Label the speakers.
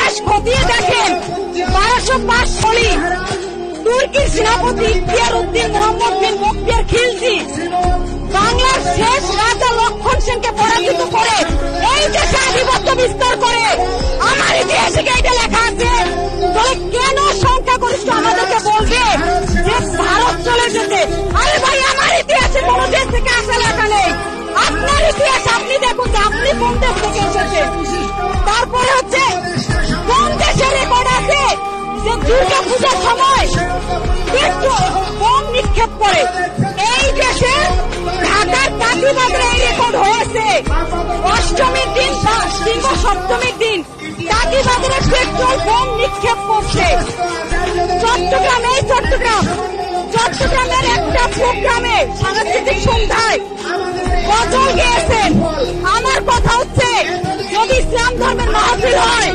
Speaker 1: ইতিহাস খতিয়ে দেখেন 1205 সালে তুর্কির সেনাপতি ইখতিয়ার উদ্দিন মোহাম্মদ বিন মুখতিয়ার খিলজি বাংলার শেষ রাজা লক্ষণ সেনকে পরাজিত করে এই দেশে আধিপত্য বিস্তার করে। আমার ইতিহাসে কি এটা লেখা আছে? তাহলে কেন সংখ্যাগরিষ্ঠ আমাদেরকে বলবে যে ভারত চলে যেতে? আরে ভাই, আমার ইতিহাসে কোন দেশ থেকে আসা লেখা নেই। আপনার ইতিহাস আপনি দেখুন যে আপনি কোন দেশ থেকে এসেছেন। তারপরে হচ্ছে কোন দেশের রেকর্ড আছে যে দুর্গা পূজার সময় বোম নিক্ষেপ করে? এই দেশে ঢাকার কাঁচিবাজারে এই রেকর্ড হয়েছে। অষ্টমীর দিন কিংবা সপ্তমীর দিন কাঁচিবাজারে পেট্রোল বোম নিক্ষেপ করছে। চট্টগ্রামের একটা প্রোগ্রামে সাংস্কৃতিক সন্ধ্যায় গজল গেয়েছেন। আমার কথা হচ্ছে, যদি ইসলাম ধর্মের মাহফিল হয়